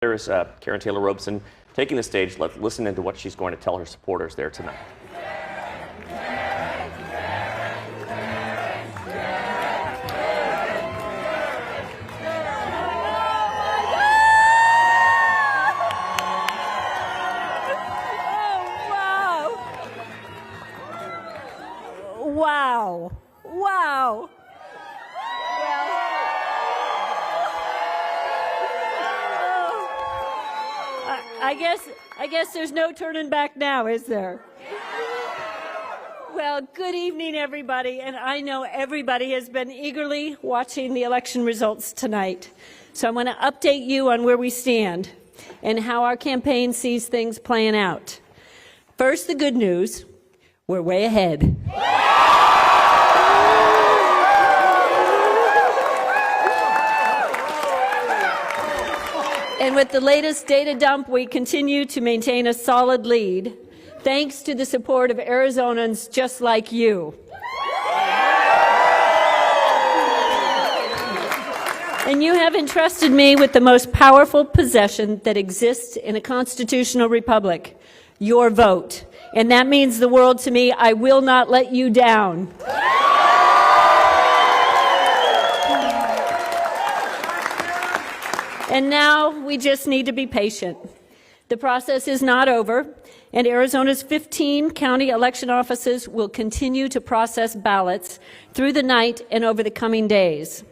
There's Karrin Taylor Robson taking the stage. Let's listen into what she's going to tell her supporters there tonight. Wow. Wow. I guess there's no turning back now, is there? Well, good evening, everybody. And I know everybody has been eagerly watching the election results tonight. So I'm going to update you on where we stand and how our campaign sees things playing out. First, the good news. We're way ahead. And with the latest data dump, we continue to maintain a solid lead, thanks to the support of Arizonans just like you. And you have entrusted me with the most powerful possession that exists in a constitutional republic, your vote. And that means the world to me. I will not let you down. And now we just need to be patient. The process is not over, and Arizona's 15 county election offices will continue to process ballots through the night and over the coming days.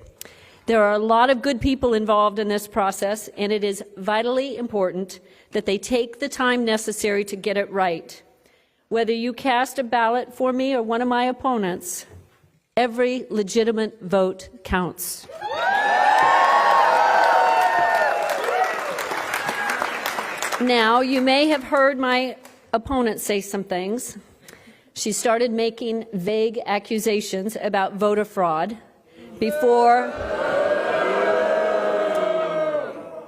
There are a lot of good people involved in this process, and it is vitally important that they take the time necessary to get it right. Whether you cast a ballot for me or one of my opponents, every legitimate vote counts. Now, you may have heard my opponent say some things. She started making vague accusations about voter fraud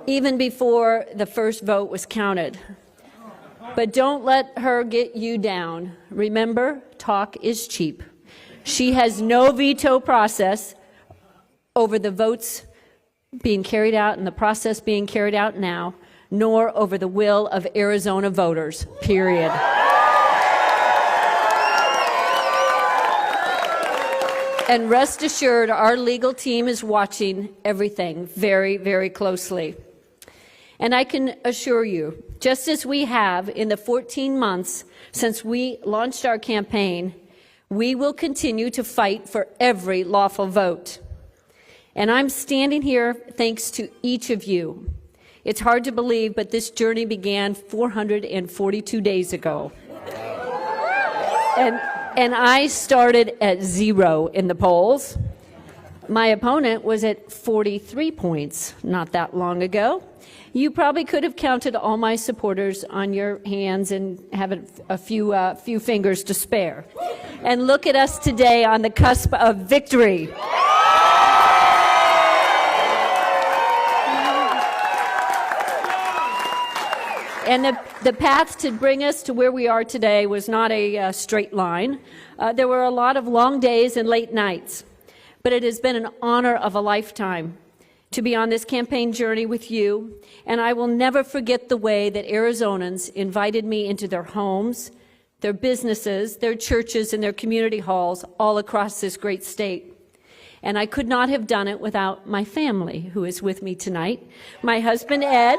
even before the first vote was counted. But don't let her get you down. Remember, talk is cheap. She has no veto process over the votes being carried out and the process being carried out now, nor over the will of Arizona voters, period. And rest assured, our legal team is watching everything very, very closely. And I can assure you, just as we have in the 14 months since we launched our campaign, we will continue to fight for every lawful vote. And I'm standing here thanks to each of you. It's hard to believe, but this journey began 442 days ago. And I started at 0 in the polls. My opponent was at 43 points not that long ago. You probably could have counted all my supporters on your hands and have a few fingers to spare. And look at us today on the cusp of victory. And the path to bring us to where we are today was not a straight line. There were a lot of long days and late nights, but it has been an honor of a lifetime to be on this campaign journey with you, and I will never forget the way that Arizonans invited me into their homes, their businesses, their churches, and their community halls all across this great state. And I could not have done it without my family, who is with me tonight. My husband, Ed.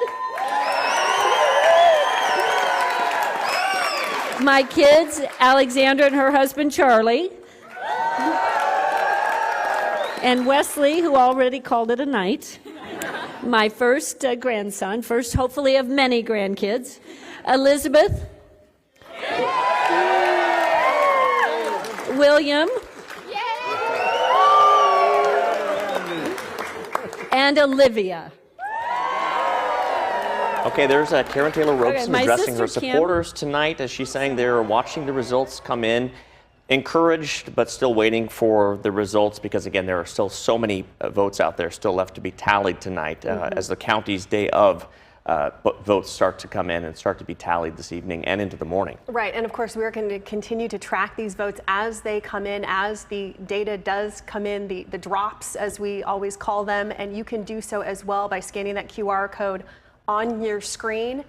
My kids, Alexandra and her husband, Charlie. And Wesley, who already called it a night. My first grandson, first hopefully of many grandkids. Elizabeth. William. And Olivia. Okay, there's Karrin Taylor Robson addressing her Kim. supporters tonight as she's saying they're watching the results come in, encouraged but still waiting for the results because, again, there are still so many votes out there still left to be tallied tonight as the county's day of votes start to come in and start to be tallied this evening and into the morning. Right, and of course we're going to continue to track these votes as they come in, as the data does come in, the drops as we always call them, and you can do so as well by scanning that QR code on your screen.